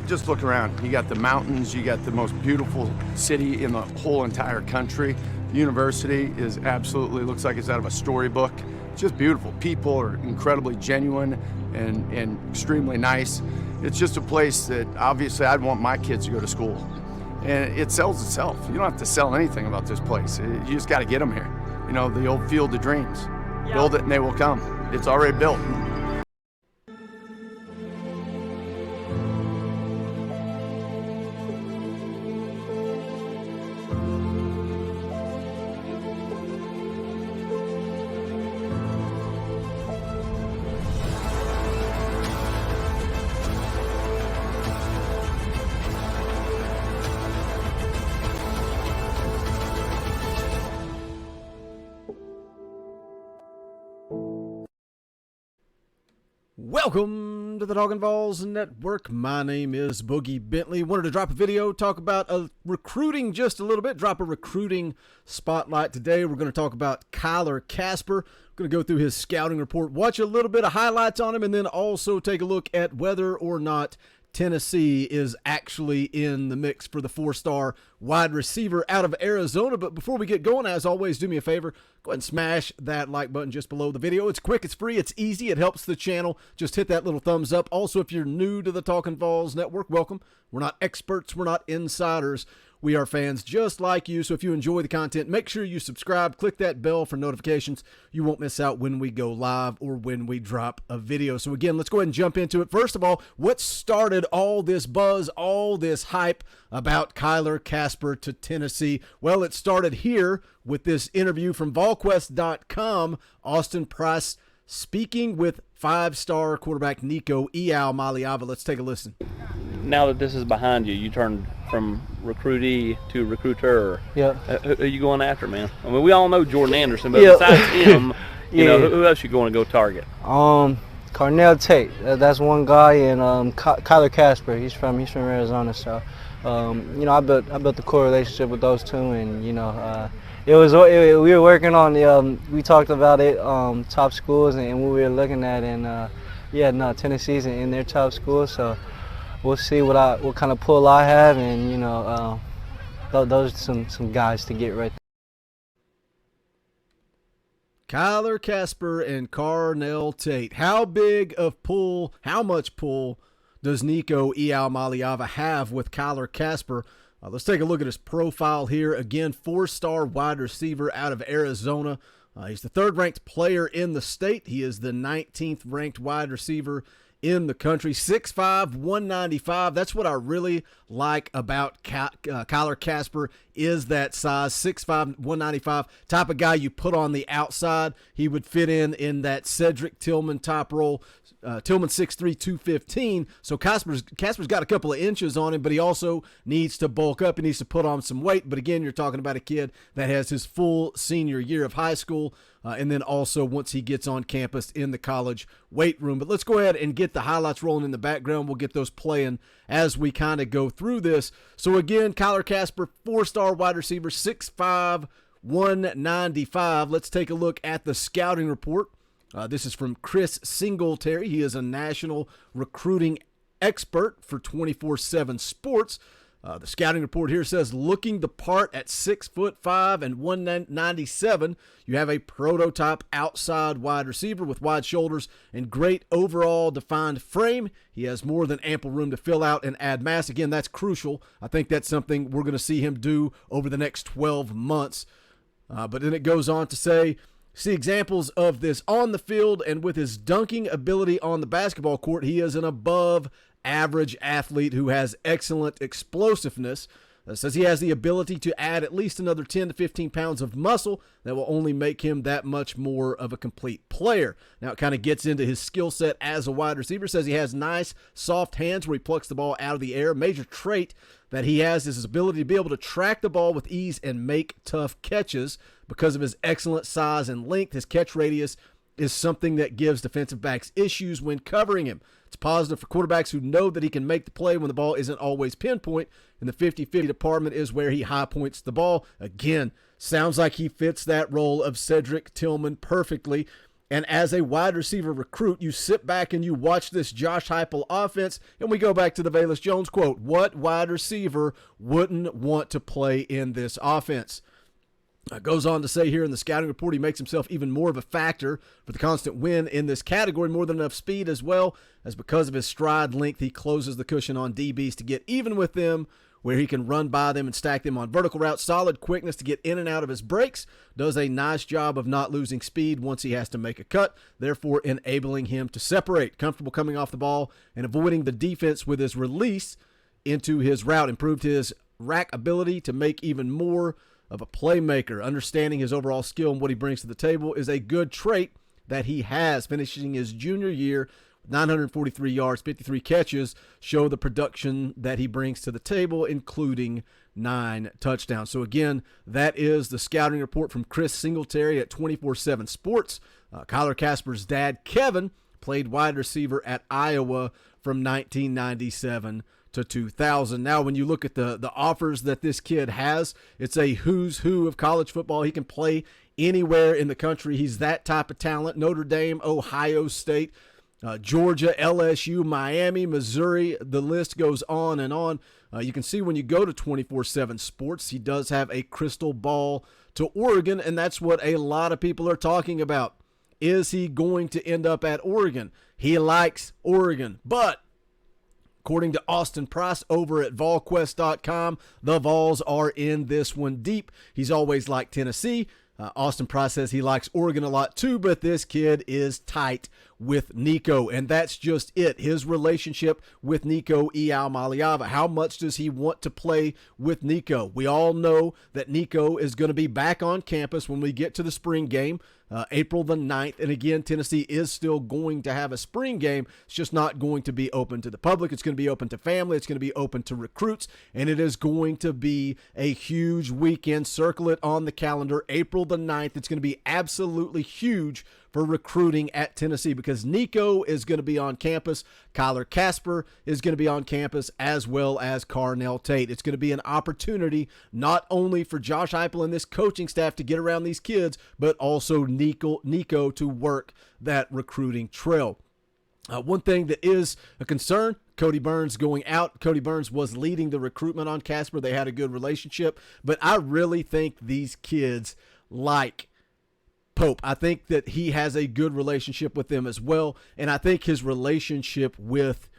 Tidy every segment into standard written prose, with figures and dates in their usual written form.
just look around. You got the mountains, you got the most beautiful city in the whole entire country. The university is absolutely, looks like it's out of a storybook. It's just beautiful. People are incredibly genuine and extremely nice. It's just a place that obviously I'd want my kids to go to school. And it sells itself. You don't have to sell anything about this place. You just got to get them here. You know, the old field of dreams. Yeah. Build it and they will come. It's already built. Welcome to the Talkin VAWLS Network. My name is Boogie Bentley. Wanted to drop a video, talk about recruiting just a little bit, drop a recruiting spotlight today. We're going to talk about Kasper. We're going to go through his scouting report, watch a little bit of highlights on him, and then also take a look at whether or not Tennessee is actually in the mix for the 4-star wide receiver out of Arizona. But before we get going, as always, do me a favor, go ahead and smash that like button just below the video. It's quick, it's free, it's easy, it helps the channel. Just hit that little thumbs up. Also, if you're new to the Talkin VAWLS Network, welcome. We're not experts, we're not insiders. We are fans just like you, so if you enjoy the content, make sure you subscribe, click that bell for notifications. You won't miss out when we go live or when we drop a video. So again, let's go ahead and jump into it. First of all, what started all this buzz, all this hype about Kasper to Tennessee? Well, it started here with this interview from VolQuest.com, Austin Price speaking with 5-star quarterback Nico Iamaleava. Let's take a listen. Now that this is behind you, you turned from recruitee to recruiter. Yeah. Who are you going after, man? I mean, we all know Jordan Anderson, but besides him, you know, who else you going to go target? Carnell Tate, that's one guy, and Kasper. He's from Arizona. So, you know, I built the core relationship with those two, and you know, we were working on we talked about it, top schools, and what we were looking at, and Tennessee's in their top schools, so. We'll see what kind of pull I have, and you know, those are some guys to get right there. Kasper and Carnell Tate. How big of pull, how much pull does Nico Iamaleava have with Kasper? Let's take a look at his profile here. Again, 4-star wide receiver out of Arizona. He's the 3rd-ranked player in the state. He is the 19th ranked wide receiver in the country. 6'5", 195. That's what I really like about Kasper, is that size. 6'5", 195. Type of guy you put on the outside. He would fit in that Cedric Tillman type role. Tillman 6'3", 215. So Kasper's got a couple of inches on him, but he also needs to bulk up. He needs to put on some weight. But again, you're talking about a kid that has his full senior year of high school, and then also once he gets on campus in the college weight room. But let's go ahead and get the highlights rolling in the background. We'll get those playing as we kind of go through this. So again, Kasper, 4-star wide receiver, 6'5", 195. Let's take a look at the scouting report. This is from Chris Singletary. He is a national recruiting expert for 24/7 Sports. The scouting report here says, looking the part at 6'5" and 197, you have a prototype outside wide receiver with wide shoulders and great overall defined frame. He has more than ample room to fill out and add mass. Again, that's crucial. I think that's something we're going to see him do over the next 12 months. But then it goes on to say, see examples of this on the field, and with his dunking ability on the basketball court, he is an above average athlete who has excellent explosiveness. Says he has the ability to add at least another 10 to 15 pounds of muscle that will only make him that much more of a complete player. Now it kind of gets into his skill set as a wide receiver. Says he has nice soft hands where he plucks the ball out of the air. Major trait that he has is his ability to be able to track the ball with ease and make tough catches. Because of his excellent size and length, his catch radius is something that gives defensive backs issues when covering him. It's positive for quarterbacks who know that he can make the play when the ball isn't always pinpoint, and the 50-50 department is where he high points the ball. Again, sounds like he fits that role of Cedric Tillman perfectly. And as a wide receiver recruit, you sit back and you watch this Josh Heupel offense, and we go back to the Velus Jones quote, what wide receiver wouldn't want to play in this offense? Goes on to say here in the scouting report, he makes himself even more of a factor for the constant win in this category, more than enough speed as well, as because of his stride length, he closes the cushion on DBs to get even with them, where he can run by them and stack them on vertical routes. Solid quickness to get in and out of his breaks. Does a nice job of not losing speed once he has to make a cut, therefore enabling him to separate. Comfortable coming off the ball and avoiding the defense with his release into his route. Improved his rack ability to make even more of a playmaker. Understanding his overall skill and what he brings to the table is a good trait that he has. Finishing his junior year 943 yards, 53 catches, show the production that he brings to the table, including 9 touchdowns. So again, that is the scouting report from Chris Singletary at 24/7 Sports. Kyler Kasper's dad, Kevin, played wide receiver at Iowa from 1997 to 2000. Now, when you look at the offers that this kid has, it's a who's who of college football. He can play anywhere in the country. He's that type of talent. Notre Dame, Ohio State, Georgia, LSU, Miami, Missouri, the list goes on and on. You can see when you go to 24/7 Sports, he does have a crystal ball to Oregon, and that's what a lot of people are talking about. Is he going to end up at Oregon? He likes Oregon, but according to Austin Price over at VAWLQuest.com, the Vols are in this one deep. He's always liked Tennessee. Austin Price says he likes Oregon a lot too, but this kid is tight with Nico, and that's just it. His relationship with Nico Iamaleava. How much does he want to play with Nico? We all know that Nico is going to be back on campus when we get to the spring game, April the 9th. And again, Tennessee is still going to have a spring game. It's just not going to be open to the public. It's going to be open to family. It's going to be open to recruits. And it is going to be a huge weekend. Circle it on the calendar, April the 9th. It's going to be absolutely huge for recruiting at Tennessee because Nico is going to be on campus. Kyler Kasper is going to be on campus, as well as Carnell Tate. It's going to be an opportunity not only for Josh Heupel and this coaching staff to get around these kids, but also Nico to work that recruiting trail. One thing that is a concern, Cody Burns going out. Cody Burns was leading the recruitment on Kasper. They had a good relationship, but I really think these kids like Pope. I think that he has a good relationship with them as well, and I think his relationship with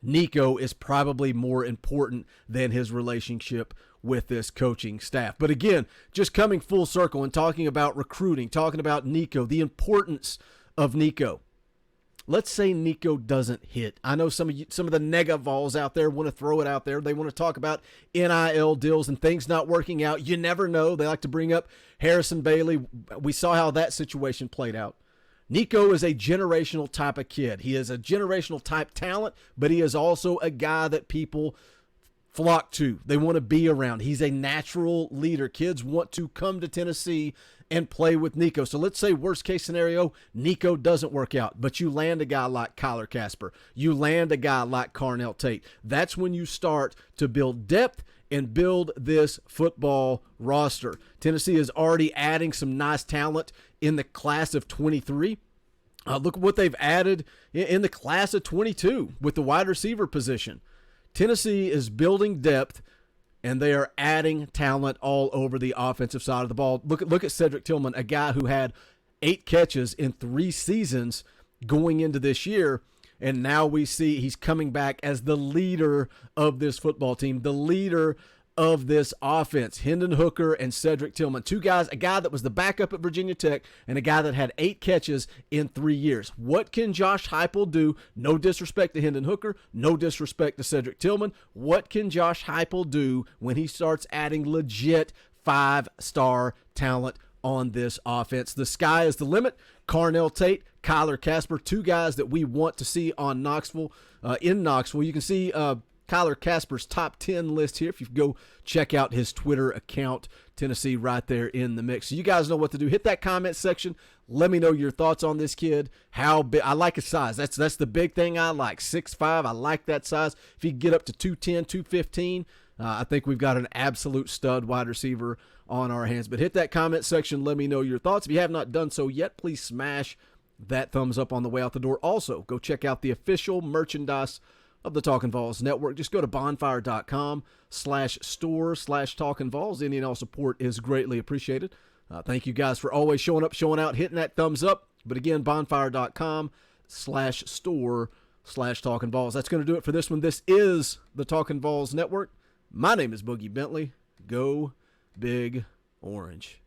Nico is probably more important than his relationship with this coaching staff. But again, just coming full circle and talking about recruiting, talking about Nico, the importance of Nico. Let's say Nico doesn't hit. I know some of the nega-Vols out there want to throw it out there. They want to talk about NIL deals and things not working out. You never know. They like to bring up Harrison Bailey. We saw how that situation played out. Nico is a generational type of kid. He is a generational type talent, but he is also a guy that people flock to. They want to be around. He's a natural leader. Kids want to come to Tennessee and play with Nico. So let's say worst case scenario, Nico doesn't work out, but you land a guy like Kyler Kasper. You land a guy like Carnell Tate. That's when you start to build depth and build this football roster. Tennessee is already adding some nice talent in the class of 23. Look at what they've added in the class of 22 with the wide receiver position. Tennessee is building depth, and they are adding talent all over the offensive side of the ball. Look at Cedric Tillman, a guy who had 8 catches in 3 seasons going into this year, and now we see he's coming back as the leader of this football team, the leader of this offense. Hendon Hooker and Cedric Tillman, 2 guys, a guy that was the backup at Virginia Tech and a guy that had 8 catches in 3 years. What can Josh Heupel do? No disrespect to Hendon Hooker, no disrespect to Cedric Tillman. What can Josh Heupel do when he starts adding legit 5-star talent on this offense? The sky is the limit. Carnell Tate, Kyler Kasper, 2 guys that we want to see on Knoxville. In Knoxville, you can see Kyler Kasper's top 10 list here. If you go check out his Twitter account, Tennessee right there in the mix. So you guys know what to do. Hit that comment section. Let me know your thoughts on this kid. How big? I like his size. That's the big thing I like. 6'5". I like that size. If he can get up to 210, 215, I think we've got an absolute stud wide receiver on our hands. But hit that comment section. Let me know your thoughts. If you have not done so yet, please smash that thumbs up on the way out the door. Also, go check out the official merchandise of the Talkin' VAWLS Network. Just go to bonfire.com/store/Talkin' VAWLS. Any and all support is greatly appreciated. Thank you guys for always showing up, showing out, hitting that thumbs up. But again, bonfire.com/store/Talkin' VAWLS. That's going to do it for this one. This is the Talkin' VAWLS Network. My name is Boogie Bentley. Go Big Orange.